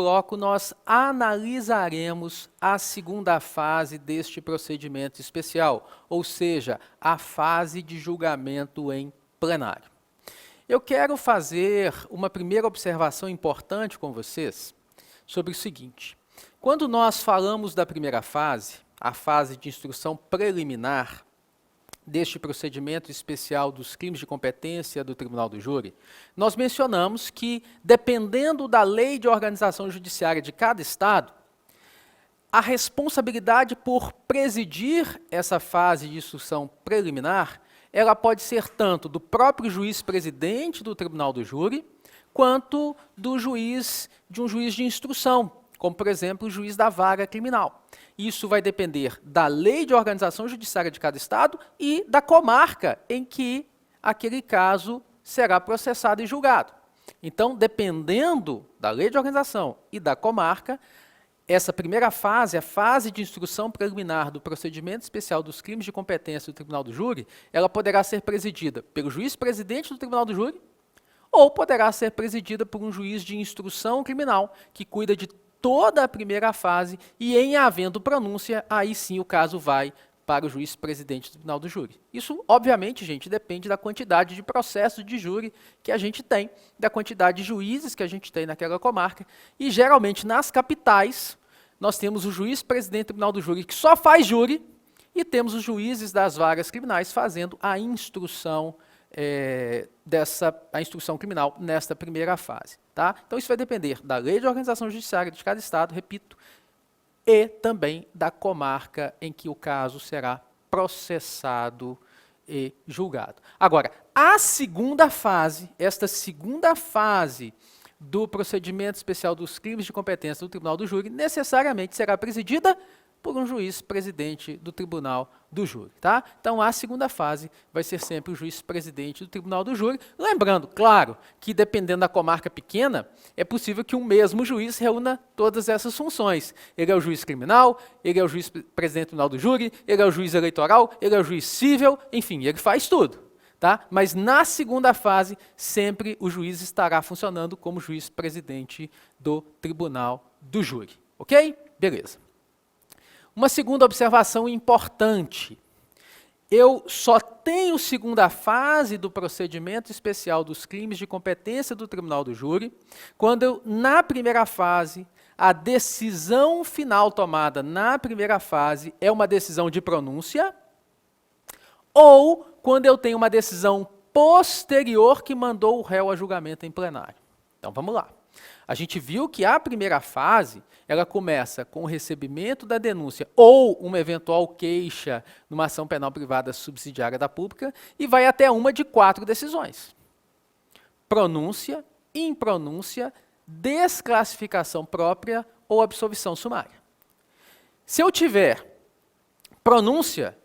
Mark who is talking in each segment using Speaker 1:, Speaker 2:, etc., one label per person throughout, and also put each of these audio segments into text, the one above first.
Speaker 1: bloco, nós analisaremos a segunda fase deste procedimento especial, ou seja, a fase de julgamento em plenário. Eu quero fazer uma primeira observação importante com vocês sobre o seguinte. Quando nós falamos da primeira fase, a fase de instrução preliminar deste procedimento especial dos crimes de competência do Tribunal do Júri, nós mencionamos que, dependendo da lei de organização judiciária de cada estado, a responsabilidade por presidir essa fase de instrução preliminar, ela pode ser tanto do próprio juiz-presidente do Tribunal do Júri, quanto do juiz, de um juiz de instrução, como, por exemplo, o juiz da vara criminal. Isso vai depender da lei de organização judiciária de cada estado e da comarca em que aquele caso será processado e julgado. Então, dependendo da lei de organização e da comarca, essa primeira fase, a fase de instrução preliminar do procedimento especial dos crimes de competência do Tribunal do Júri, ela poderá ser presidida pelo juiz-presidente do Tribunal do Júri ou poderá ser presidida por um juiz de instrução criminal que cuida de toda a primeira fase e, em havendo pronúncia, aí sim o caso vai para o juiz-presidente do Tribunal do Júri. Isso, obviamente, gente, depende da quantidade de processos de júri que a gente tem, da quantidade de juízes que a gente tem naquela comarca, e geralmente nas capitais nós temos o juiz-presidente do Tribunal do Júri que só faz júri e temos os juízes das varas criminais fazendo a instrução a instrução criminal nesta primeira fase. Tá? Então isso vai depender da lei de organização judiciária de cada estado, repito, e também da comarca em que o caso será processado e julgado. Agora, a segunda fase, esta segunda fase do procedimento especial dos crimes de competência do Tribunal do Júri, necessariamente será presidida por um juiz-presidente do Tribunal do Júri. Tá? Então, a segunda fase vai ser sempre o juiz-presidente do Tribunal do Júri. Lembrando, claro, que dependendo da comarca pequena, é possível que um mesmo juiz reúna todas essas funções. Ele é o juiz criminal, ele é o juiz-presidente do Tribunal do Júri, ele é o juiz eleitoral, ele é o juiz civil, enfim, ele faz tudo. Tá? Mas na segunda fase, sempre o juiz estará funcionando como juiz-presidente do Tribunal do Júri. Ok? Beleza. Uma segunda observação importante. Eu só tenho segunda fase do procedimento especial dos crimes de competência do Tribunal do Júri quando na primeira fase, a decisão final tomada na primeira fase é uma decisão de pronúncia ou quando eu tenho uma decisão posterior que mandou o réu a julgamento em plenário. Então, vamos lá. A gente viu que a primeira fase, ela começa com o recebimento da denúncia ou uma eventual queixa numa ação penal privada subsidiária da pública e vai até uma de 4 decisões. Pronúncia, impronúncia, desclassificação própria ou absolvição sumária. Se eu tiver pronúncia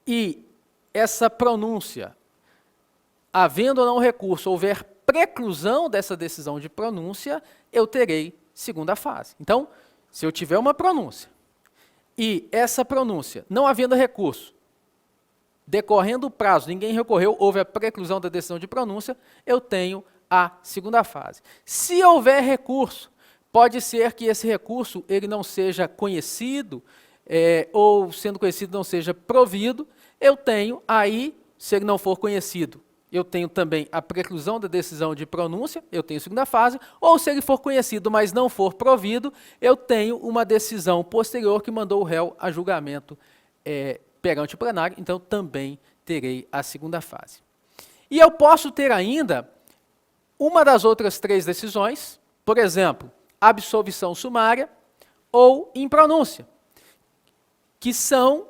Speaker 1: e essa pronúncia, havendo ou não recurso, houver preclusão dessa decisão de pronúncia, eu terei segunda fase. Então, se eu tiver uma pronúncia e essa pronúncia, não havendo recurso, decorrendo o prazo, ninguém recorreu, houve a preclusão da decisão de pronúncia, eu tenho a segunda fase. Se houver recurso, pode ser que esse recurso ele não seja conhecido, ou sendo conhecido não seja provido, eu tenho aí, se ele não for conhecido, eu tenho também a preclusão da decisão de pronúncia, eu tenho segunda fase, ou se ele for conhecido, mas não for provido, eu tenho uma decisão posterior que mandou o réu a julgamento perante o plenário, então também terei a segunda fase. E eu posso ter ainda uma das outras 3 decisões, por exemplo, absolvição sumária ou impronúncia, que são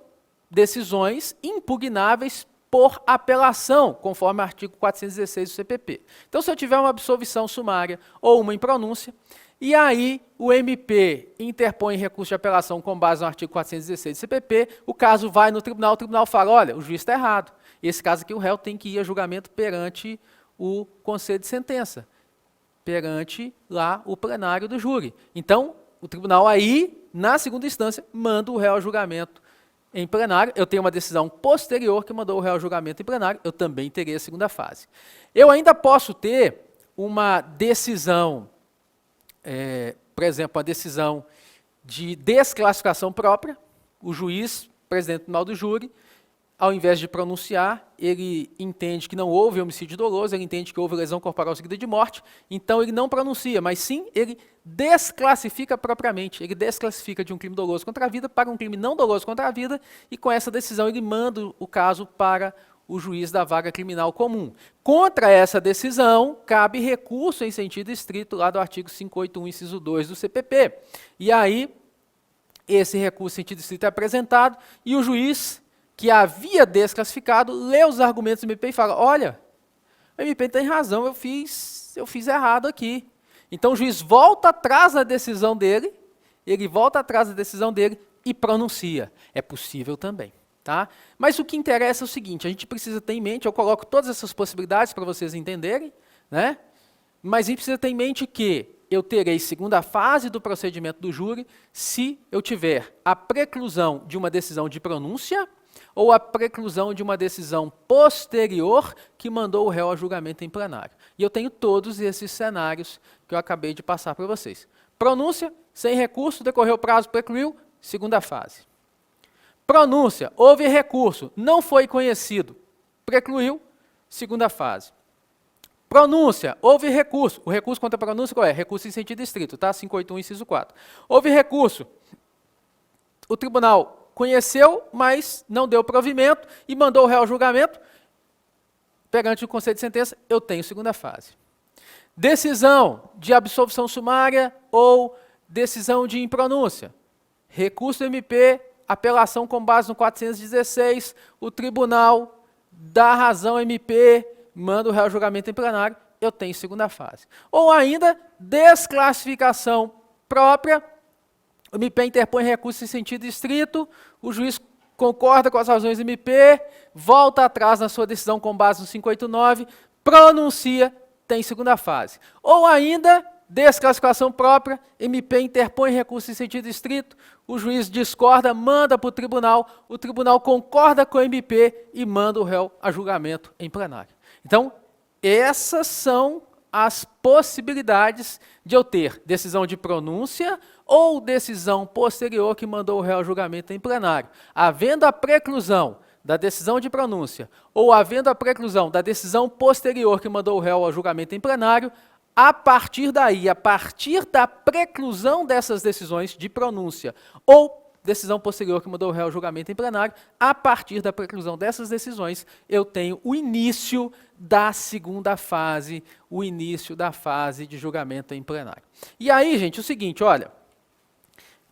Speaker 1: decisões impugnáveis por apelação, conforme o artigo 416 do CPP. Então, se eu tiver uma absolvição sumária ou uma impronúncia, e aí o MP interpõe recurso de apelação com base no artigo 416 do CPP, o caso vai no tribunal, o tribunal fala, olha, o juiz está errado. Esse caso aqui, o réu tem que ir a julgamento perante o conselho de sentença, perante lá o plenário do júri. Então, o tribunal aí, na segunda instância, manda o réu a julgamento em plenário. Eu tenho uma decisão posterior que mandou o réu a julgamento em plenário, eu também terei a segunda fase. Eu ainda posso ter uma decisão por exemplo, uma decisão de desclassificação própria, o juiz, presidente do tribunal do júri, ao invés de pronunciar, ele entende que não houve homicídio doloso, ele entende que houve lesão corporal seguida de morte, então ele não pronuncia, mas sim ele desclassifica propriamente, ele desclassifica de um crime doloso contra a vida para um crime não doloso contra a vida, e com essa decisão ele manda o caso para o juiz da vaga criminal comum. Contra essa decisão, cabe recurso em sentido estrito lá do artigo 581, inciso 2 do CPP. E aí, esse recurso em sentido estrito é apresentado e o juiz que havia desclassificado, lê os argumentos do MP e fala, olha, o MP tem razão, eu fiz errado aqui. Então o juiz volta atrás da decisão dele, e pronuncia. É possível também. Tá? Mas o que interessa é o seguinte, a gente precisa ter em mente, eu coloco todas essas possibilidades para vocês entenderem, né? Mas a gente precisa ter em mente que eu terei segunda fase do procedimento do júri se eu tiver a preclusão de uma decisão de pronúncia ou a preclusão de uma decisão posterior que mandou o réu a julgamento em plenário. E eu tenho todos esses cenários que eu acabei de passar para vocês. Pronúncia, sem recurso, decorreu o prazo, precluiu, segunda fase. Pronúncia, houve recurso, não foi conhecido, precluiu, segunda fase. Pronúncia, houve recurso, o recurso contra a pronúncia qual é? Recurso em sentido estrito, tá? 581, inciso 4. Houve recurso, o tribunal conheceu, mas não deu provimento e mandou o réu ao julgamento, perante o conceito de sentença, eu tenho segunda fase. Decisão de absolvição sumária ou decisão de impronúncia. Recurso do MP, apelação com base no 416, o tribunal dá razão ao MP, manda o réu ao julgamento em plenário, eu tenho segunda fase. Ou ainda, desclassificação própria, o MP interpõe recurso em sentido estrito, o juiz concorda com as razões do MP, volta atrás na sua decisão com base no 589, pronuncia, tem segunda fase. Ou ainda, desclassificação própria, MP interpõe recurso em sentido estrito, o juiz discorda, manda para o tribunal concorda com o MP e manda o réu a julgamento em plenário. Então, essas são as possibilidades de eu ter decisão de pronúncia ou decisão posterior que mandou o réu a julgamento em plenário. Havendo a preclusão da decisão de pronúncia ou havendo a preclusão da decisão posterior que mandou o réu a julgamento em plenário, a partir daí, a partir da preclusão dessas decisões de pronúncia ou decisão posterior que mandou o réu ao julgamento em plenário, a partir da preclusão dessas decisões, eu tenho o início da segunda fase, o início da fase de julgamento em plenário. E aí, gente, o seguinte, olha,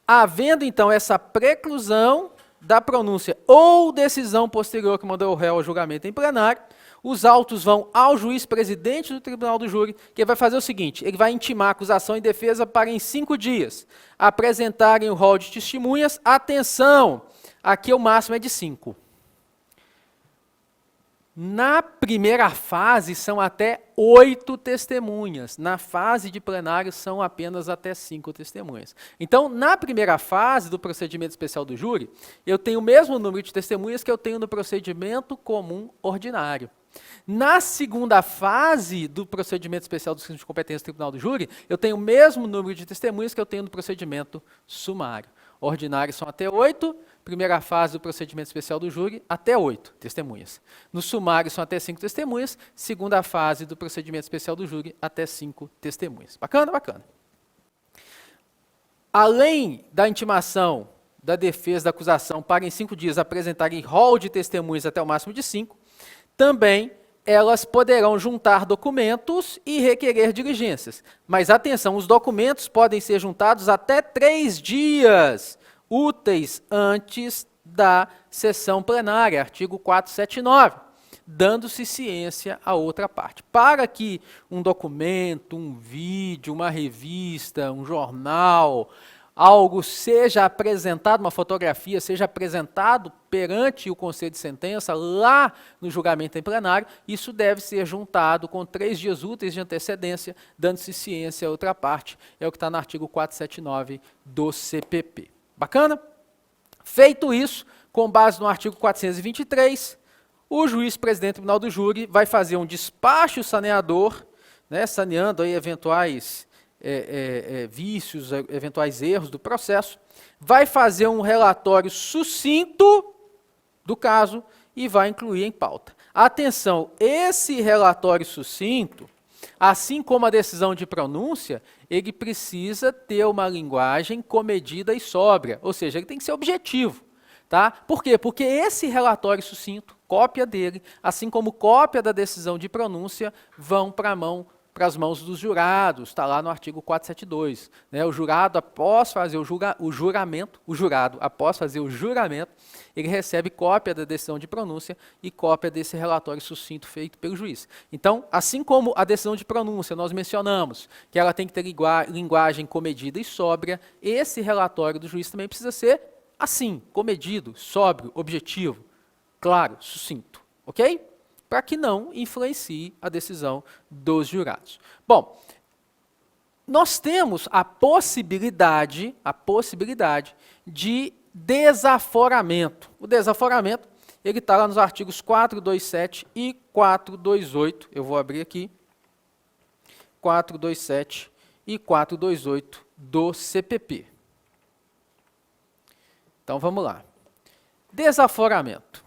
Speaker 1: havendo então essa preclusão da pronúncia ou decisão posterior que mandou o réu ao julgamento em plenário, os autos vão ao juiz presidente do tribunal do júri, que vai fazer o seguinte, ele vai intimar acusação e defesa para em 5 dias apresentarem o rol de testemunhas. Atenção, aqui o máximo é de 5. Na primeira fase são até 8 testemunhas, na fase de plenário são apenas até 5 testemunhas. Então, na primeira fase do procedimento especial do júri, eu tenho o mesmo número de testemunhas que eu tenho no procedimento comum ordinário. Na segunda fase do procedimento especial dos crimes de competência do tribunal do júri, eu tenho o mesmo número de testemunhas que eu tenho no procedimento sumário. Ordinário são até 8, primeira fase do procedimento especial do júri, até 8 testemunhas. No sumário são até 5 testemunhas, segunda fase do procedimento especial do júri, até 5 testemunhas. Bacana? Bacana. Além da intimação da defesa da acusação para em 5 dias apresentarem rol de testemunhas até o máximo de 5, também elas poderão juntar documentos e requerer diligências. Mas atenção, os documentos podem ser juntados até 3 dias úteis antes da sessão plenária, artigo 479, dando-se ciência à outra parte. Para que um documento, um vídeo, uma revista, um jornal, algo seja apresentado, uma fotografia seja apresentado perante o conselho de sentença, lá no julgamento em plenário, isso deve ser juntado com 3 dias úteis de antecedência, dando-se ciência à outra parte. É o que está no artigo 479 do CPP. Bacana? Feito isso, com base no artigo 423, o juiz presidente do tribunal do júri vai fazer um despacho saneador, né, saneando aí eventuais vícios, eventuais erros do processo, vai fazer um relatório sucinto do caso e vai incluir em pauta. Atenção, esse relatório sucinto, assim como a decisão de pronúncia, ele precisa ter uma linguagem comedida e sóbria, ou seja, ele tem que ser objetivo. Tá? Por quê? Porque esse relatório sucinto, cópia dele, assim como cópia da decisão de pronúncia, vão para as mãos dos jurados, está lá no artigo 472. Né? O jurado, após fazer o juramento, ele recebe cópia da decisão de pronúncia e cópia desse relatório sucinto feito pelo juiz. Então, assim como a decisão de pronúncia, nós mencionamos que ela tem que ter linguagem comedida e sóbria, esse relatório do juiz também precisa ser assim, comedido, sóbrio, objetivo, claro, sucinto, ok? Para que não influencie a decisão dos jurados. Bom, nós temos a possibilidade de desaforamento. O desaforamento, ele está lá nos artigos 427 e 428, eu vou abrir aqui, 427 e 428 do CPP. Então, vamos lá. Desaforamento.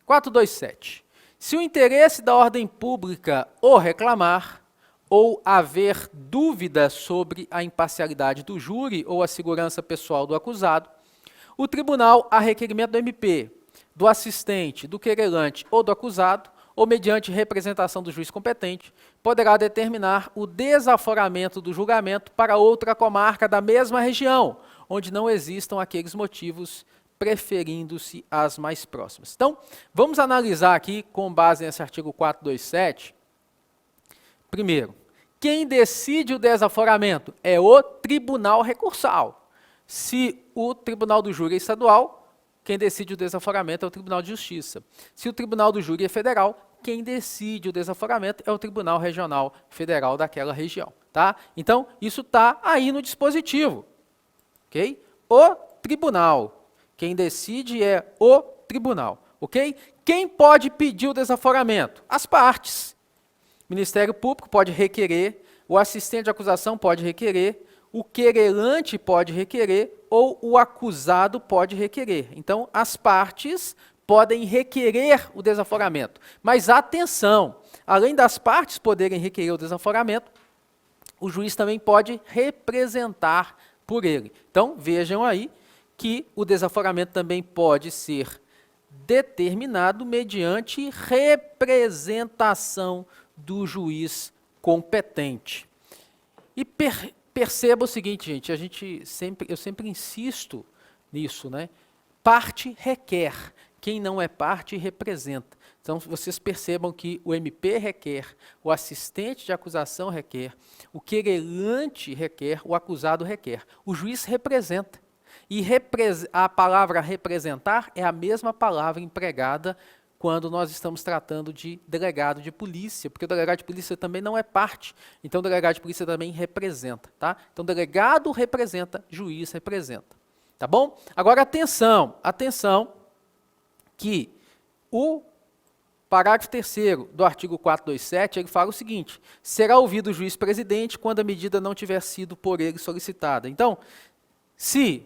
Speaker 1: 427. Se o interesse da ordem pública o reclamar, ou haver dúvida sobre a imparcialidade do júri ou a segurança pessoal do acusado, o tribunal, a requerimento do MP, do assistente, do querelante ou do acusado, ou mediante representação do juiz competente, poderá determinar o desaforamento do julgamento para outra comarca da mesma região, onde não existam aqueles motivos, preferindo-se as mais próximas. Então, vamos analisar aqui, com base nesse artigo 427, primeiro, quem decide o desaforamento é o tribunal recursal. Se o tribunal do júri é estadual, quem decide o desaforamento é o Tribunal de Justiça. Se o tribunal do júri é federal, quem decide o desaforamento é o Tribunal Regional Federal daquela região. Tá? Então, isso está aí no dispositivo. Okay? O tribunal. Quem decide é o tribunal. Ok? Quem pode pedir o desaforamento? As partes. O Ministério Público pode requerer, o assistente de acusação pode requerer, o querelante pode requerer ou o acusado pode requerer. Então, as partes podem requerer o desaforamento. Mas atenção, além das partes poderem requerer o desaforamento, o juiz também pode representar por ele. Então, vejam aí que o desaforamento também pode ser determinado mediante representação do juiz competente. E perceba o seguinte, gente, eu sempre insisto nisso, né? Parte requer, quem não é parte representa. Então, vocês percebam que o MP requer, o assistente de acusação requer, o querelante requer, o acusado requer. O juiz representa. E a palavra representar é a mesma palavra empregada quando nós estamos tratando de delegado de polícia, porque o delegado de polícia também não é parte, então o delegado de polícia também representa, tá? Então, delegado representa, juiz representa, tá bom? Agora, atenção, que o parágrafo 3º do artigo 427, ele fala o seguinte: será ouvido o juiz presidente quando a medida não tiver sido por ele solicitada. Então, se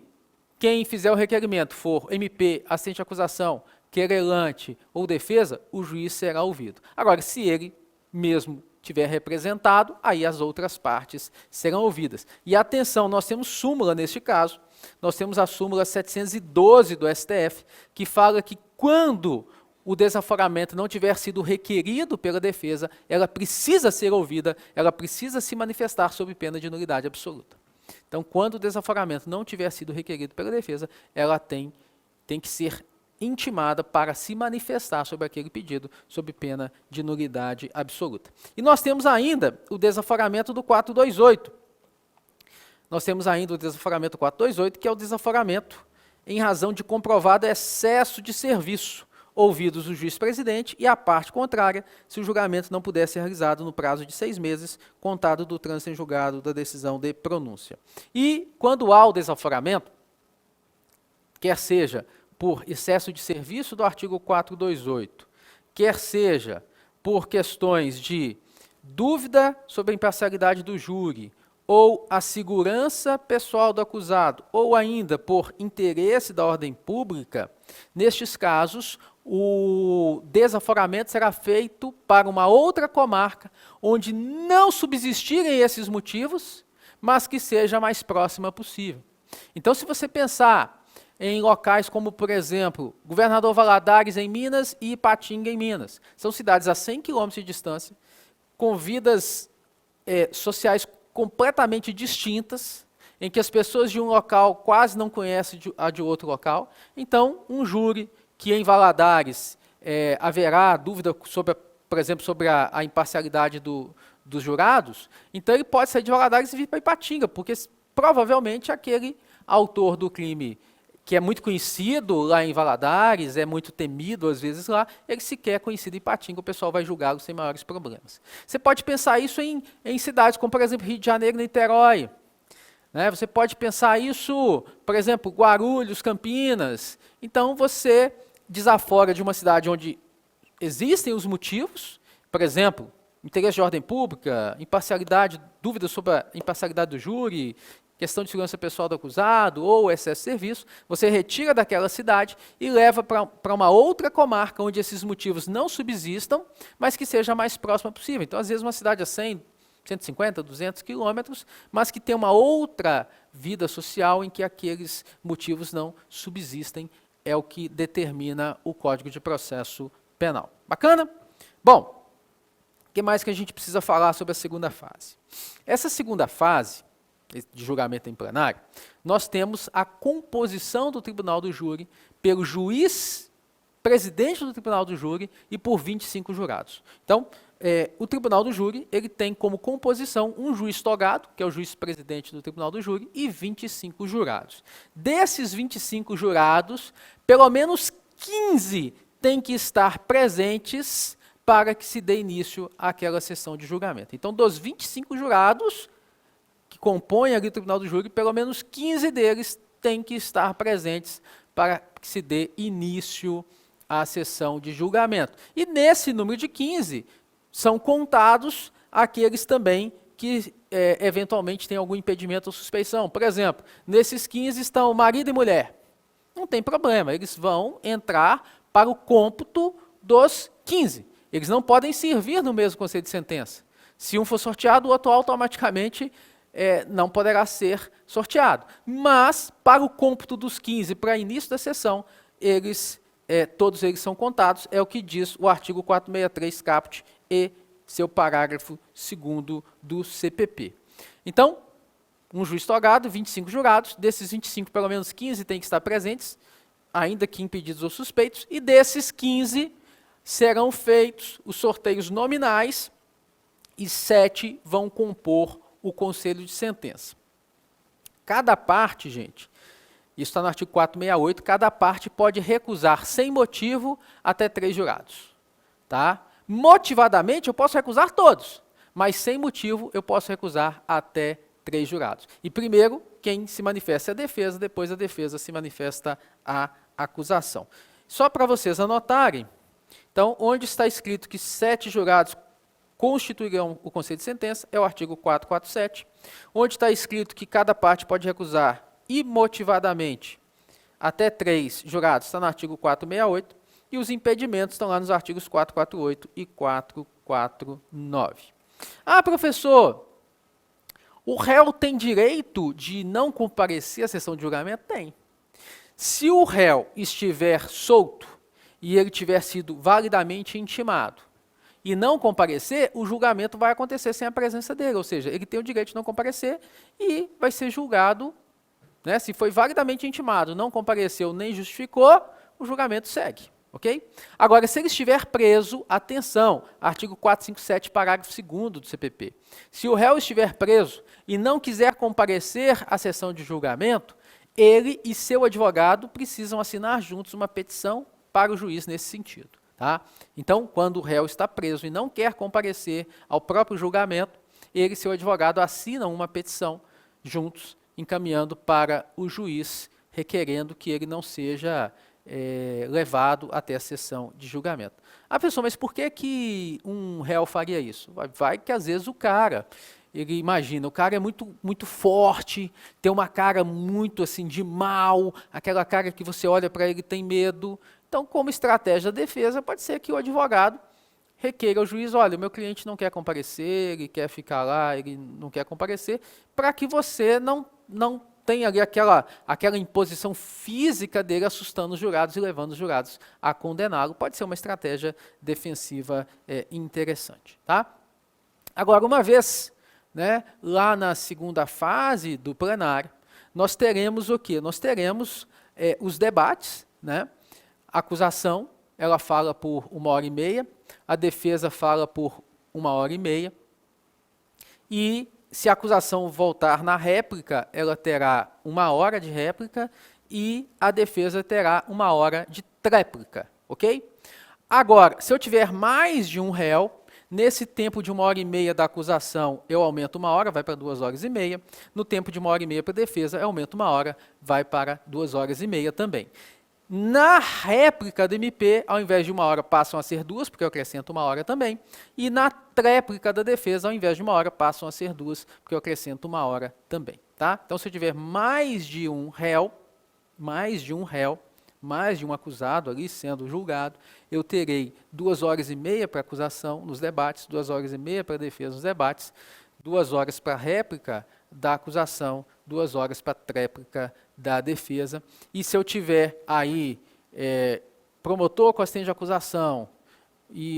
Speaker 1: quem fizer o requerimento for MP, assistente de acusação, querelante ou defesa, o juiz será ouvido. Agora, se ele mesmo tiver representado, aí as outras partes serão ouvidas. E atenção, nós temos súmula neste caso, nós temos a súmula 712 do STF, que fala que quando o desaforamento não tiver sido requerido pela defesa, ela precisa ser ouvida, ela precisa se manifestar sob pena de nulidade absoluta. Então, quando o desaforamento não tiver sido requerido pela defesa, ela tem que ser intimada para se manifestar sobre aquele pedido, sob pena de nulidade absoluta. E nós temos ainda o desaforamento do 428. Nós temos ainda o desaforamento 428, que é o desaforamento em razão de comprovado excesso de serviço, ouvidos o juiz-presidente e a parte contrária, se o julgamento não puder ser realizado no prazo de 6 meses, contado do trânsito em julgado da decisão de pronúncia. E, quando há o desaforamento, quer seja por excesso de serviço do artigo 428, quer seja por questões de dúvida sobre a imparcialidade do júri, ou a segurança pessoal do acusado, ou ainda por interesse da ordem pública, nestes casos, o desaforamento será feito para uma outra comarca, onde não subsistirem esses motivos, mas que seja a mais próxima possível. Então, se você pensar em locais como, por exemplo, Governador Valadares em Minas e Ipatinga em Minas, são cidades a 100 quilômetros de distância, com vidas sociais completamente distintas, em que as pessoas de um local quase não conhecem a de outro local. Então, um júri que em Valadares haverá dúvida, sobre, por exemplo, sobre a imparcialidade dos jurados, então ele pode sair de Valadares e vir para Ipatinga, porque provavelmente aquele autor do crime, que é muito conhecido lá em Valadares, é muito temido às vezes lá, ele sequer é conhecido em Ipatinga, o pessoal vai julgá-lo sem maiores problemas. Você pode pensar isso em cidades como, por exemplo, Rio de Janeiro e Niterói. Né? Você pode pensar isso, por exemplo, Guarulhos, Campinas. Então, você desafora de uma cidade onde existem os motivos, por exemplo, interesse de ordem pública, imparcialidade, dúvidas sobre a imparcialidade do júri, questão de segurança pessoal do acusado ou excesso de serviço, você retira daquela cidade e leva para uma outra comarca onde esses motivos não subsistam, mas que seja a mais próxima possível. Então, às vezes, uma cidade a 100, 150, 200 quilômetros, mas que tem uma outra vida social em que aqueles motivos não subsistem, é o que determina o Código de Processo Penal. Bacana? Bom, o que mais que a gente precisa falar sobre a segunda fase? Essa segunda fase de julgamento em plenário, nós temos a composição do tribunal do júri pelo juiz presidente do tribunal do júri e por 25 jurados. Então, o tribunal do júri ele tem como composição um juiz togado, que é o juiz presidente do tribunal do júri, e 25 jurados. Desses 25 jurados, pelo menos 15 têm que estar presentes para que se dê início àquela sessão de julgamento. Então, dos 25 jurados que compõem ali o tribunal do júri, pelo menos 15 deles têm que estar presentes para que se dê início à sessão de julgamento. E nesse número de 15, são contados aqueles também que eventualmente têm algum impedimento ou suspeição. Por exemplo, nesses 15 estão marido e mulher. Não tem problema, eles vão entrar para o cômputo dos 15. Eles não podem servir no mesmo conselho de sentença. Se um for sorteado, o outro automaticamente não poderá ser sorteado. Mas, para o cômputo dos 15, para início da sessão, todos eles são contados, é o que diz o artigo 463 caput e seu parágrafo 2º do CPP. Então, um juiz togado, 25 jurados, desses 25, pelo menos 15 têm que estar presentes, ainda que impedidos ou suspeitos, e desses 15 serão feitos os sorteios nominais e 7 vão compor o conselho de sentença. Cada parte, gente, isso está no artigo 468, cada parte pode recusar sem motivo até 3 jurados. Tá? Motivadamente, eu posso recusar todos, mas sem motivo eu posso recusar até 3 jurados. E primeiro, quem se manifesta é a defesa, depois a defesa se manifesta a acusação. Só para vocês anotarem, então, onde está escrito que 7 jurados constituirão o conselho de sentença, é o artigo 447, onde está escrito que cada parte pode recusar imotivadamente até 3 jurados, está no artigo 468, e os impedimentos estão lá nos artigos 448 e 449. Ah, professor, o réu tem direito de não comparecer à sessão de julgamento? Tem. Se o réu estiver solto e ele tiver sido validamente intimado e não comparecer, o julgamento vai acontecer sem a presença dele, ou seja, ele tem o direito de não comparecer e vai ser julgado, né, se foi validamente intimado, não compareceu nem justificou, o julgamento segue. Ok? Agora, se ele estiver preso, atenção, artigo 457, parágrafo 2º do CPP. Se o réu estiver preso e não quiser comparecer à sessão de julgamento, ele e seu advogado precisam assinar juntos uma petição para o juiz nesse sentido. Tá? Então, quando o réu está preso e não quer comparecer ao próprio julgamento, ele e seu advogado assinam uma petição juntos, encaminhando para o juiz, requerendo que ele não seja levado até a sessão de julgamento. Ah, pessoal, mas por que um réu faria isso? Vai que às vezes o cara Ele imagina, o cara é muito forte, tem uma cara muito assim de mal, aquela cara que você olha para ele e tem medo. Então, como estratégia da defesa, pode ser que o advogado requeira ao juiz, olha, o meu cliente não quer comparecer, ele quer ficar lá, ele não quer comparecer, para que você não tenha ali aquela imposição física dele assustando os jurados e levando os jurados a condená-lo. Pode ser uma estratégia defensiva interessante. Tá? Agora, uma vez, né, lá na segunda fase do plenário, nós teremos o quê? Nós teremos os debates, né? A acusação, ela fala por 1h30, a defesa fala por 1h30, e se a acusação voltar na réplica, ela terá 1 hora de réplica e a defesa terá 1 hora de tréplica, ok? Agora, se eu tiver mais de um réu, nesse tempo de 1h30 da acusação, eu aumento 1 hora, vai para 2h30. No tempo de 1h30 para a defesa, eu aumento 1 hora, vai para 2h30 também. Na réplica do MP, ao invés de 1 hora, passam a ser 2, porque eu acrescento 1 hora também. E na tréplica da defesa, ao invés de 1 hora, passam a ser 2, porque eu acrescento 1 hora também. Tá? Então, se eu tiver mais de um réu, mais de um acusado ali sendo julgado, eu terei 2h30 para acusação nos debates, 2h30 para a defesa nos debates, 2 horas para a réplica da acusação, 2 horas para a tréplica da defesa. E se eu tiver aí promotor com assistente de acusação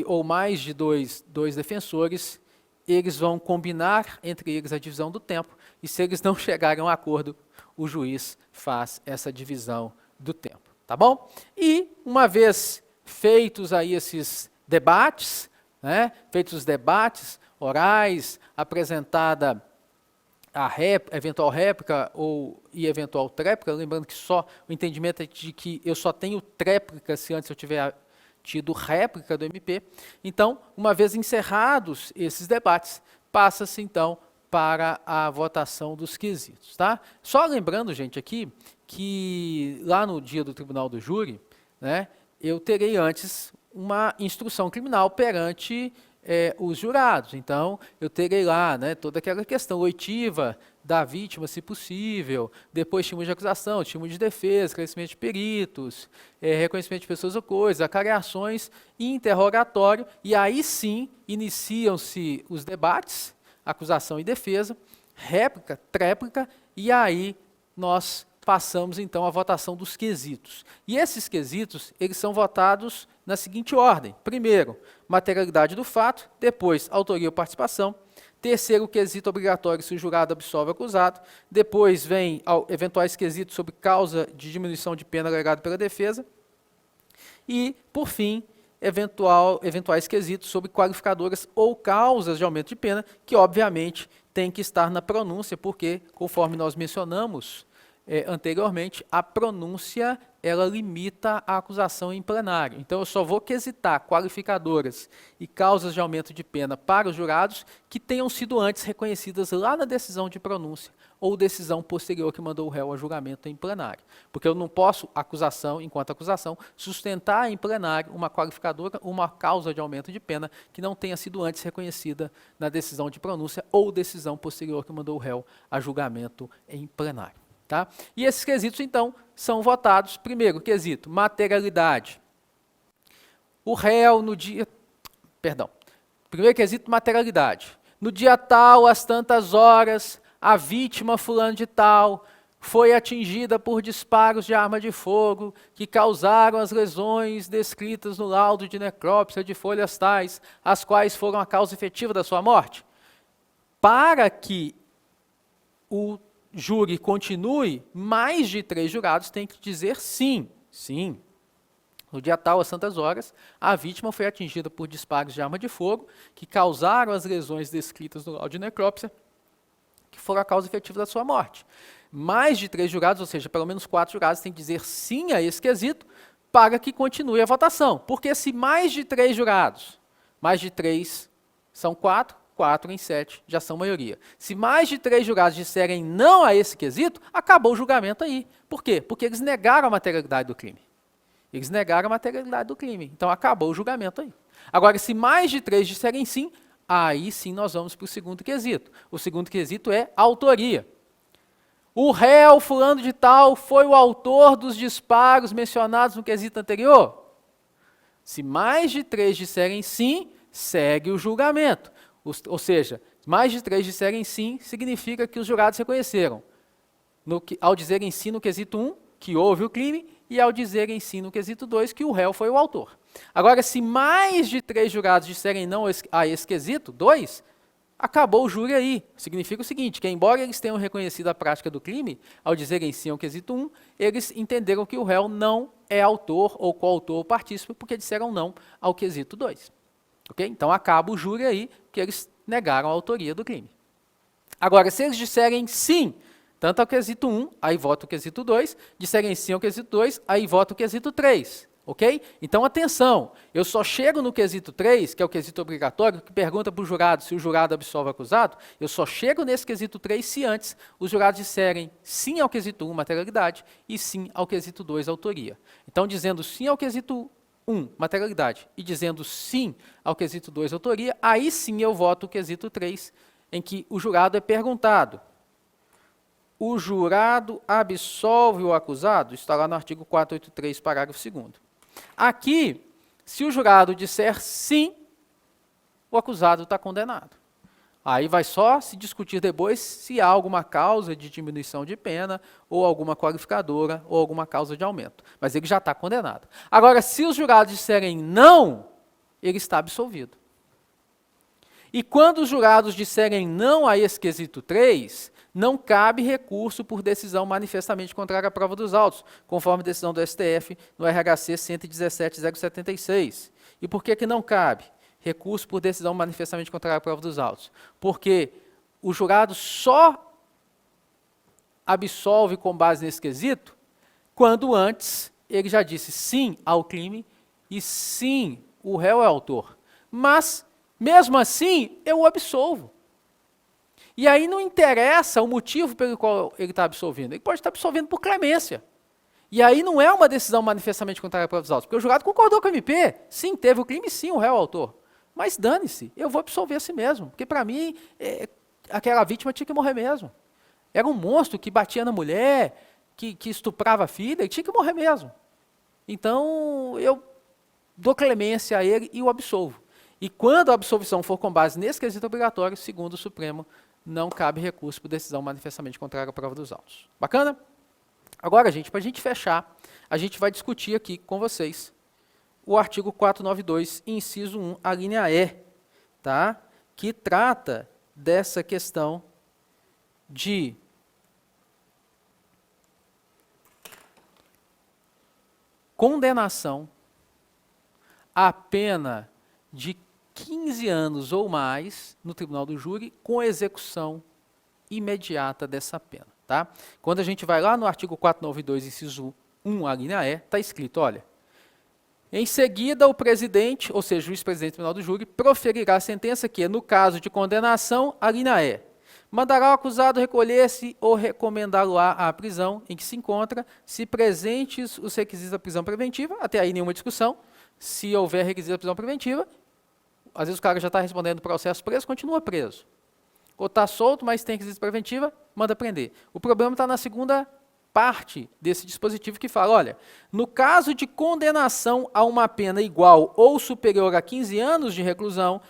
Speaker 1: ou mais de dois defensores, eles vão combinar entre eles a divisão do tempo, e se eles não chegarem a um acordo, o juiz faz essa divisão do tempo. Tá bom? E uma vez feitos aí esses debates, né, feitos os debates orais, apresentada a eventual réplica e eventual tréplica, lembrando que só o entendimento é de que eu só tenho tréplica se antes eu tiver tido réplica do MP. Então, uma vez encerrados esses debates, passa-se então para a votação dos quesitos. Tá? Só lembrando, gente, aqui, que lá no dia do tribunal do júri, né, eu terei antes uma instrução criminal perante os jurados. Então, eu terei lá, né, toda aquela questão oitiva da vítima, se possível, depois estímulo de acusação, estímulo de defesa, esclarecimento de peritos, reconhecimento de pessoas ou coisas, acareações e interrogatório, e aí sim iniciam-se os debates, acusação e defesa, réplica, tréplica, e aí nós passamos então à votação dos quesitos. E esses quesitos, eles são votados na seguinte ordem: primeiro, materialidade do fato, depois, autoria ou participação, terceiro, quesito obrigatório se o jurado absolve o acusado, depois vem eventuais quesitos sobre causa de diminuição de pena alegado pela defesa, e, por fim, eventuais quesitos sobre qualificadoras ou causas de aumento de pena, que obviamente tem que estar na pronúncia, porque, conforme nós mencionamos anteriormente, a pronúncia ela limita a acusação em plenário. Então, eu só vou quesitar qualificadoras e causas de aumento de pena para os jurados que tenham sido antes reconhecidas lá na decisão de pronúncia ou decisão posterior que mandou o réu a julgamento em plenário. Porque eu não posso, enquanto acusação, sustentar em plenário uma qualificadora ou uma causa de aumento de pena que não tenha sido antes reconhecida na decisão de pronúncia ou decisão posterior que mandou o réu a julgamento em plenário. Tá? E esses quesitos, então, são votados. Primeiro, quesito, materialidade. O réu no dia... Perdão. Primeiro quesito, materialidade. No dia tal, às tantas horas, a vítima fulano de tal foi atingida por disparos de arma de fogo que causaram as lesões descritas no laudo de necrópsia de folhas tais, as quais foram a causa efetiva da sua morte. Para que o júri continue, mais de 3 jurados têm que dizer sim. Sim. No dia tal, às tantas horas, a vítima foi atingida por disparos de arma de fogo que causaram as lesões descritas no laudo de necrópsia, que foram a causa efetiva da sua morte. Mais de 3 jurados, ou seja, pelo menos 4 jurados, têm que dizer sim a esse quesito para que continue a votação. Porque se mais de 3 jurados, mais de 3 são 4, 4 em 7 já são maioria. Se mais de 3 jurados disserem não a esse quesito, acabou o julgamento aí. Por quê? Porque eles negaram a materialidade do crime. Eles negaram a materialidade do crime. Então, acabou o julgamento aí. Agora, se mais de 3 disserem sim, Aí sim nós vamos para o segundo quesito. O segundo quesito é autoria. O réu fulano de tal foi o autor dos disparos mencionados no quesito anterior? Se mais de 3 disserem sim, segue o julgamento. Ou seja, mais de 3 disserem sim, significa que os jurados reconheceram. Ao dizerem sim no quesito 1, que houve o crime, e ao dizerem sim no quesito 2, que o réu foi o autor. Agora, se mais de 3 jurados disserem não a esse quesito 2, acabou o júri aí. Significa o seguinte, que embora eles tenham reconhecido a prática do crime, ao dizerem sim ao quesito 1, eles entenderam que o réu não é autor ou coautor ou partícipe, porque disseram não ao quesito 2. Okay? Então acaba o júri aí, que eles negaram a autoria do crime. Agora, se eles disserem sim, tanto ao quesito 1, aí vota o quesito 2, disserem sim ao quesito 2, aí vota o quesito 3. Ok? Então, atenção, eu só chego no quesito 3, que é o quesito obrigatório, que pergunta para o jurado se o jurado absolve o acusado, eu só chego nesse quesito 3 se antes os jurados disserem sim ao quesito 1, materialidade, e sim ao quesito 2, autoria. Então, dizendo sim ao quesito 1, materialidade, e dizendo sim ao quesito 2, autoria, aí sim eu voto o quesito 3, em que o jurado é perguntado: o jurado absolve o acusado? Está lá no artigo 483, parágrafo 2º. Aqui, se o jurado disser sim, o acusado está condenado. Aí vai só se discutir depois se há alguma causa de diminuição de pena, ou alguma qualificadora, ou alguma causa de aumento. Mas ele já está condenado. Agora, se os jurados disserem não, ele está absolvido. E quando os jurados disserem não a esse quesito 3, não cabe recurso por decisão manifestamente contrária à prova dos autos, conforme decisão do STF no RHC 117.076. E por que não cabe recurso por decisão manifestamente contrária à prova dos autos? Porque o jurado só absolve com base nesse quesito quando antes ele já disse sim ao crime e sim, o réu é autor. Mas, mesmo assim, eu o absolvo. E aí não interessa o motivo pelo qual ele está absolvendo. Ele pode estar absolvendo por clemência. E aí não é uma decisão manifestamente contrária à prova dos autos, porque o jurado concordou com o MP. Sim, teve o crime, sim, o réu é o autor. Mas dane-se, eu vou absolver a si mesmo. Porque para mim, aquela vítima tinha que morrer mesmo. Era um monstro que batia na mulher, que estuprava a filha, e tinha que morrer mesmo. Então, eu dou clemência a ele e o absolvo. E quando a absolvição for com base nesse quesito obrigatório, segundo o Supremo, não cabe recurso por decisão manifestamente contrária à prova dos autos. Bacana? Agora, gente, para a gente fechar, a gente vai discutir aqui com vocês o artigo 492, inciso 1, a linha E, tá? Que trata dessa questão de condenação à pena de 15 anos ou mais no tribunal do júri com execução imediata dessa pena. Tá? Quando a gente vai lá no artigo 492, inciso 1, a linha E, está escrito, olha, em seguida o presidente, ou seja, o juiz-presidente do tribunal do júri, proferirá a sentença que, no caso de condenação, a linha E, mandará o acusado recolher-se ou recomendá-lo à prisão em que se encontra, se presentes os requisitos da prisão preventiva, até aí nenhuma discussão, se houver requisito da prisão preventiva, às vezes o cara já está respondendo o processo preso, continua preso. Ou está solto, mas tem requisito preventiva, manda prender. O problema está na segunda parte desse dispositivo que fala, olha, no caso de condenação a uma pena igual ou superior a 15 anos de reclusão,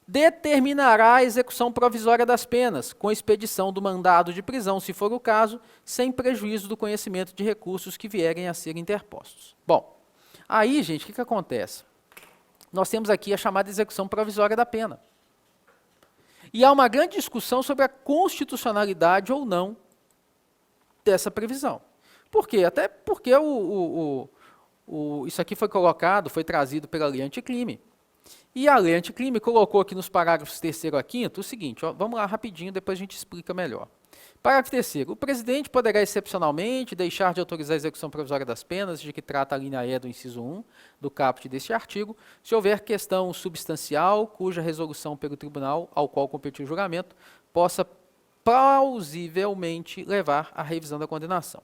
Speaker 1: determinará a execução provisória das penas, com expedição do mandado de prisão, se for o caso, sem prejuízo do conhecimento de recursos que vierem a ser interpostos. Bom, aí, gente, o que acontece? Nós temos aqui a chamada execução provisória da pena. E há uma grande discussão sobre a constitucionalidade ou não dessa previsão. Por quê? Até porque isso aqui foi colocado, foi trazido pela lei anticrime. E a lei anticrime colocou aqui nos parágrafos 3º a 5º o seguinte, ó, vamos lá rapidinho, depois a gente explica melhor. Parágrafo 3º. O presidente poderá excepcionalmente deixar de autorizar a execução provisória das penas, de que trata a linha E do inciso 1 do caput deste artigo, se houver questão substancial cuja resolução pelo tribunal ao qual competiu o julgamento possa plausivelmente levar à revisão da condenação.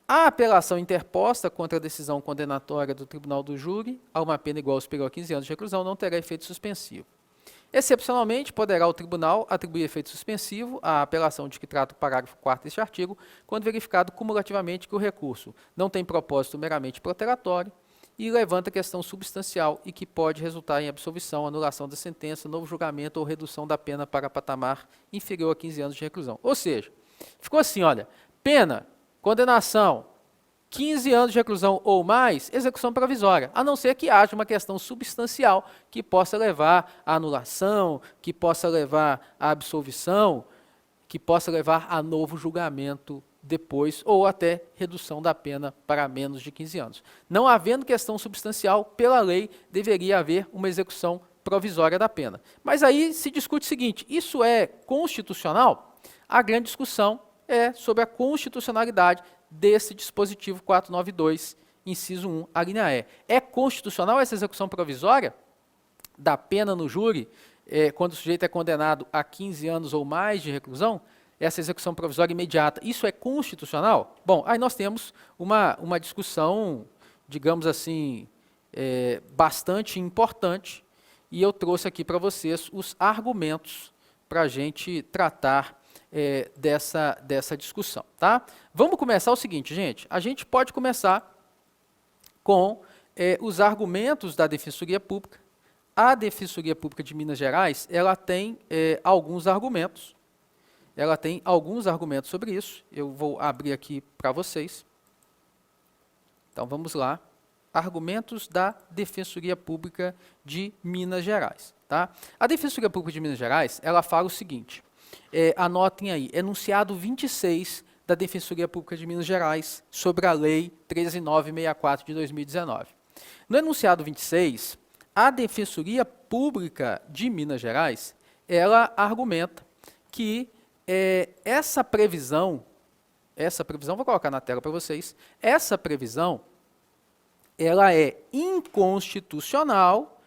Speaker 1: A apelação interposta contra a decisão condenatória do tribunal do júri a uma pena igual ou superior a 15 anos de reclusão não terá efeito suspensivo. Excepcionalmente, poderá o tribunal atribuir efeito suspensivo à apelação de que trata o parágrafo 4º deste artigo, quando verificado cumulativamente que o recurso não tem propósito meramente protelatório e levanta questão substancial e que pode resultar em absolvição, anulação da sentença, novo julgamento ou redução da pena para patamar inferior a 15 anos de reclusão. Ou seja, ficou assim, olha, pena, condenação, 15 anos de reclusão ou mais, execução provisória, a não ser que haja uma questão substancial que possa levar à anulação, que possa levar à absolvição, que possa levar a novo julgamento depois, ou até redução da pena para menos de 15 anos. Não havendo questão substancial, pela lei, deveria haver uma execução provisória da pena. Mas aí se discute o seguinte, isso é constitucional? A grande discussão é sobre a constitucionalidade desse dispositivo 492, inciso 1, a linha E. É constitucional essa execução provisória da pena no júri, quando o sujeito é condenado a 15 anos ou mais de reclusão? Essa execução provisória imediata, isso é constitucional? Bom, aí nós temos uma discussão, digamos assim, bastante importante, e eu trouxe aqui para vocês os argumentos para a gente tratar dessa discussão, tá? Vamos começar o seguinte, gente, a gente pode começar com os argumentos da Defensoria Pública. A Defensoria Pública de Minas Gerais, ela tem alguns argumentos, sobre isso, eu vou abrir aqui para vocês. Então, vamos lá, argumentos da Defensoria Pública de Minas Gerais, tá? A Defensoria Pública de Minas Gerais, ela fala o seguinte, anotem aí, enunciado 26 da Defensoria Pública de Minas Gerais sobre a Lei 13.964 de 2019. No enunciado 26, a Defensoria Pública de Minas Gerais, ela argumenta que essa previsão, vou colocar na tela para vocês, essa previsão, ela é inconstitucional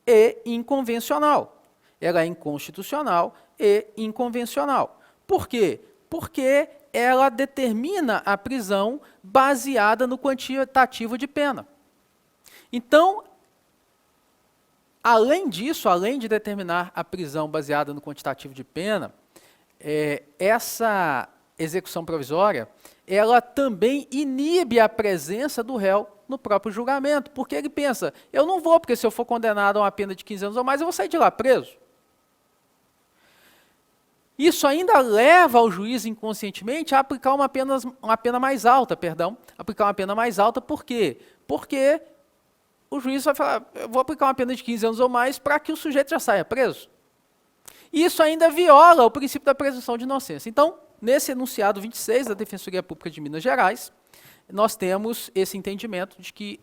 Speaker 1: e inconvencional. Ela é inconstitucional e inconvencional. Por quê? Porque ela determina a prisão baseada no quantitativo de pena. Então, além disso, além de determinar a prisão baseada no quantitativo de pena, essa execução provisória, ela também inibe a presença do réu no próprio julgamento, porque ele pensa, eu não vou, porque se eu for condenado a uma pena de 15 anos ou mais, eu vou sair de lá preso. Isso ainda leva o juiz inconscientemente a aplicar uma pena mais alta, por quê? Porque o juiz vai falar, eu vou aplicar uma pena de 15 anos ou mais para que o sujeito já saia preso. E isso ainda viola o princípio da presunção de inocência. Então, nesse enunciado 26 da Defensoria Pública de Minas Gerais, nós temos esse entendimento de que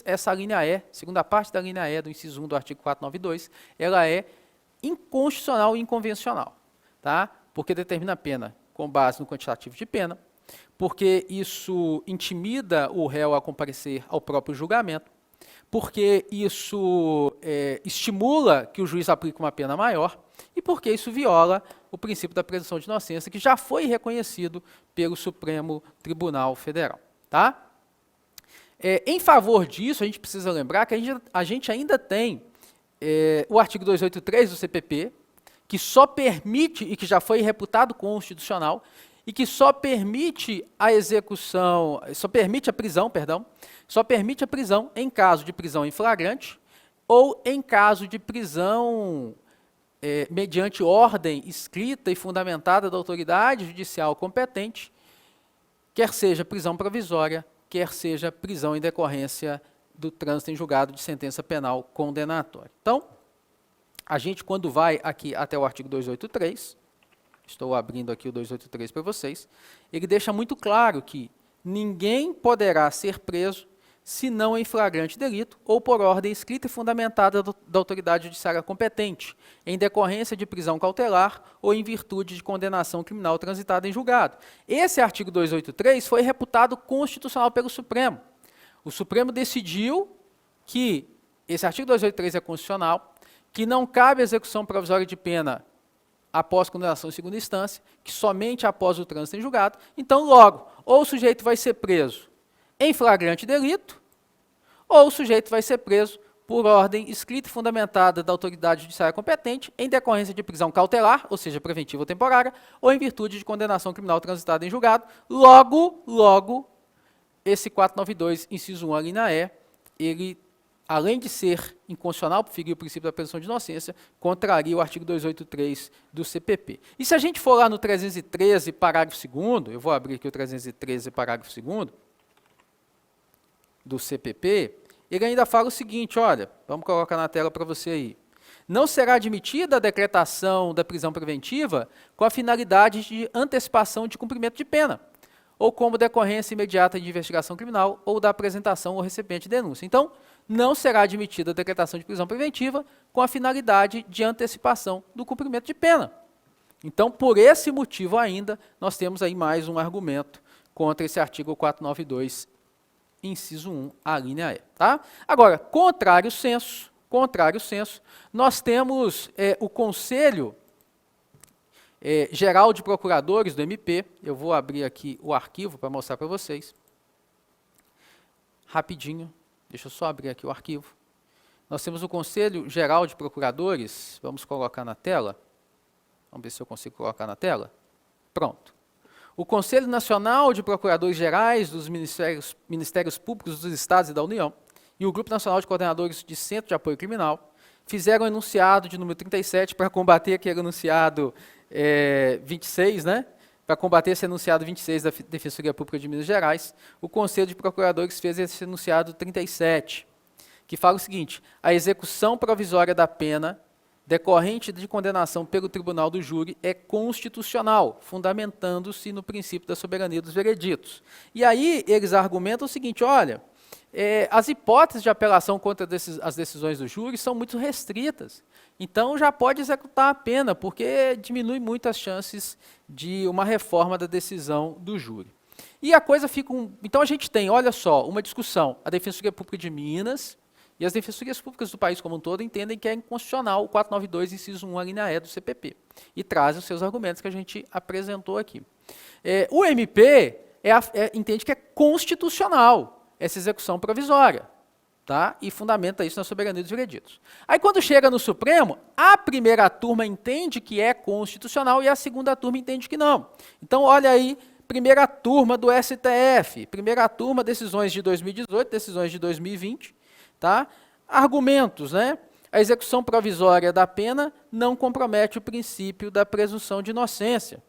Speaker 1: essa linha E, segunda parte da linha E do inciso 1 do artigo 492, ela é inconstitucional e inconvencional. Tá? Porque determina a pena com base no quantitativo de pena, porque isso intimida o réu a comparecer ao próprio julgamento, porque isso estimula que o juiz aplique uma pena maior e porque isso viola o princípio da presunção de inocência, que já foi reconhecido pelo Supremo Tribunal Federal. Tá? Em favor disso, a gente precisa lembrar que a gente ainda tem o artigo 283 do CPP, que só permite, e que já foi reputado constitucional, e que só permite a execução, só permite a prisão em caso de prisão em flagrante ou em caso de prisão mediante ordem escrita e fundamentada da autoridade judicial competente, quer seja prisão provisória, quer seja prisão em decorrência do trânsito em julgado de sentença penal condenatória. Então, a gente, quando vai aqui até o artigo 283, estou abrindo aqui o 283 para vocês, ele deixa muito claro que ninguém poderá ser preso se não em flagrante delito ou por ordem escrita e fundamentada da autoridade judiciária competente, em decorrência de prisão cautelar ou em virtude de condenação criminal transitada em julgado. Esse artigo 283 foi reputado constitucional pelo Supremo. O Supremo decidiu que esse artigo 283 é constitucional, que não cabe execução provisória de pena após condenação em segunda instância, que somente após o trânsito em julgado. Então, logo, ou o sujeito vai ser preso em flagrante delito, ou o sujeito vai ser preso por ordem escrita e fundamentada da autoridade judiciária competente, em decorrência de prisão cautelar, ou seja, preventiva ou temporária, ou em virtude de condenação criminal transitada em julgado. Logo, esse 492, inciso 1, a linha E, ele, além de ser inconstitucional, por ferir o princípio da presunção de inocência, contraria o artigo 283 do CPP. E se a gente for lá no 313, parágrafo 2º, eu vou abrir aqui o 313, parágrafo 2º, do CPP, ele ainda fala o seguinte, olha, vamos colocar na tela para você aí. Não será admitida a decretação da prisão preventiva com a finalidade de antecipação de cumprimento de pena, ou como decorrência imediata de investigação criminal, ou da apresentação ou recebimento de denúncia. Então, não será admitida a decretação de prisão preventiva com a finalidade de antecipação do cumprimento de pena. Então, por esse motivo ainda, nós temos aí mais um argumento contra esse artigo 492, inciso 1, a linha E. Tá? Agora, contrário senso, nós temos o Conselho Geral de Procuradores do MP, eu vou abrir aqui o arquivo para mostrar para vocês, rapidinho, deixa eu só abrir aqui o arquivo. Nós temos o Conselho Geral de Procuradores, vamos colocar na tela, vamos ver se eu consigo colocar na tela, pronto. O Conselho Nacional de Procuradores Gerais dos Ministérios Públicos dos Estados e da União e o Grupo Nacional de Coordenadores de Centro de Apoio Criminal fizeram um enunciado de número 37 para combater aquele enunciado 26, né? Para combater esse enunciado 26 da Defensoria Pública de Minas Gerais, o Conselho de Procuradores fez esse enunciado 37, que fala o seguinte: a execução provisória da pena decorrente de condenação pelo tribunal do júri é constitucional, fundamentando-se no princípio da soberania dos vereditos. E aí eles argumentam o seguinte, olha, as hipóteses de apelação contra as decisões do júri são muito restritas, então já pode executar a pena, porque diminui muito as chances de uma reforma da decisão do júri. E a coisa fica... Então a gente tem, olha só, uma discussão, a Defensoria Pública de Minas, e as defensorias públicas do país como um todo entendem que é inconstitucional o 492, inciso 1, a linha E do CPP. E trazem os seus argumentos que a gente apresentou aqui. O MP entende que é constitucional essa execução provisória, tá? E fundamenta isso na soberania dos vereditos. Aí quando chega no Supremo, a primeira turma entende que é constitucional e a segunda turma entende que não. Então olha aí, primeira turma do STF, primeira turma, decisões de 2018, decisões de 2020, tá? Argumentos, né? A execução provisória da pena não compromete o princípio da presunção de inocência.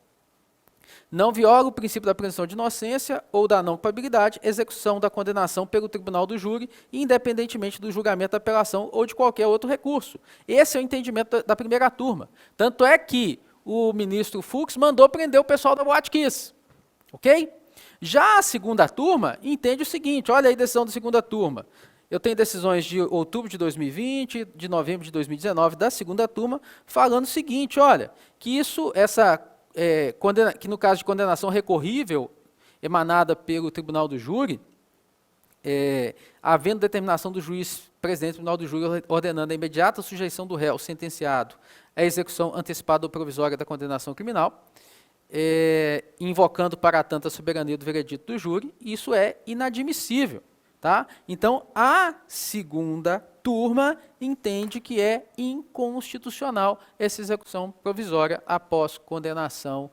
Speaker 1: Não viola o princípio da presunção de inocência ou da não culpabilidade, execução da condenação pelo tribunal do júri, independentemente do julgamento da apelação ou de qualquer outro recurso. Esse é o entendimento da primeira turma. Tanto é que o ministro Fux mandou prender o pessoal da Boate Kiss. Ok? Já a segunda turma entende o seguinte, olha aí a decisão da segunda turma. Eu tenho decisões de outubro de 2020, de novembro de 2019, da segunda turma, falando o seguinte, olha, que que no caso de condenação recorrível, emanada pelo tribunal do júri, havendo determinação do juiz presidente do tribunal do júri ordenando a imediata sujeição do réu sentenciado à execução antecipada ou provisória da condenação criminal, invocando para tanto a soberania do veredito do júri, isso é inadmissível. Tá? Então, a segunda turma entende que é inconstitucional essa execução provisória após condenação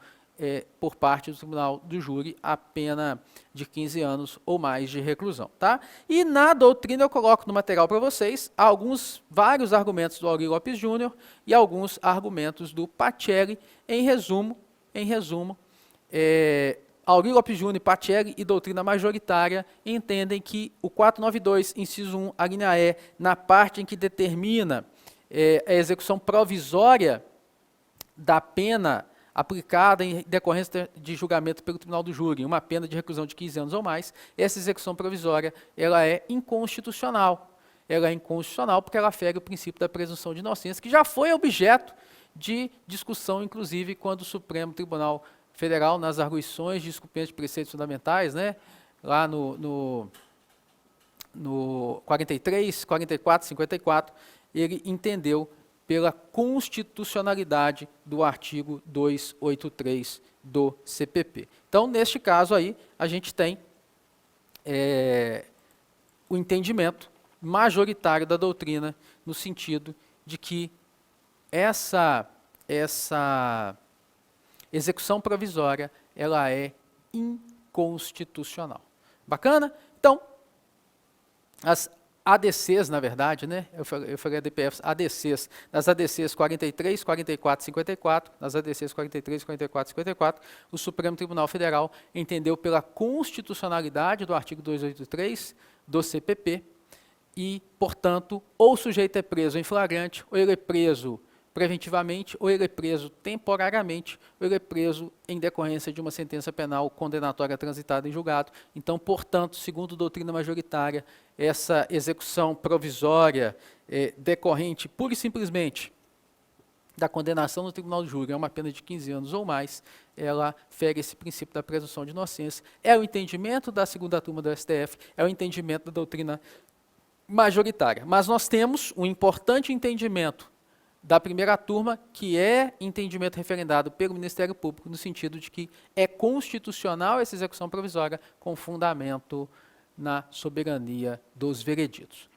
Speaker 1: por parte do tribunal do júri a pena de 15 anos ou mais de reclusão. Tá? E na doutrina eu coloco no material para vocês vários argumentos do Aurí Lopes Júnior e alguns argumentos do Pacelli. Em resumo, Aurí Lopes Júnior, Pacelli e doutrina majoritária entendem que o 492, inciso 1, a linha E, na parte em que determina a execução provisória da pena aplicada em decorrência de julgamento pelo tribunal do júri, uma pena de reclusão de 15 anos ou mais, essa execução provisória ela é inconstitucional. Ela é inconstitucional porque ela fere o princípio da presunção de inocência, que já foi objeto de discussão, inclusive, quando o Supremo Tribunal Federal, nas arguições de descumprimento de preceitos fundamentais, né, lá no 43, 44, 54, ele entendeu pela constitucionalidade do artigo 283 do CPP. Então, neste caso aí, a gente tem o entendimento majoritário da doutrina, no sentido de que essa execução provisória ela é inconstitucional. Bacana? Então, as ADCs, na verdade, né? Eu falei ADPFs, ADCs, nas ADCs 43, 44, 54, nas ADCs 43, 44 e 54, o Supremo Tribunal Federal entendeu pela constitucionalidade do artigo 283 do CPP e, portanto, ou o sujeito é preso em flagrante, ou ele é preso preventivamente, ou ele é preso temporariamente, ou ele é preso em decorrência de uma sentença penal condenatória transitada em julgado. Então, portanto, segundo doutrina majoritária, essa execução provisória decorrente pura e simplesmente da condenação no tribunal de júri a uma pena de 15 anos ou mais, ela fere esse princípio da presunção de inocência. É o entendimento da segunda turma do STF, é o entendimento da doutrina majoritária. Mas nós temos um importante entendimento da primeira turma, que é entendimento referendado pelo Ministério Público, no sentido de que é constitucional essa execução provisória com fundamento na soberania dos vereditos.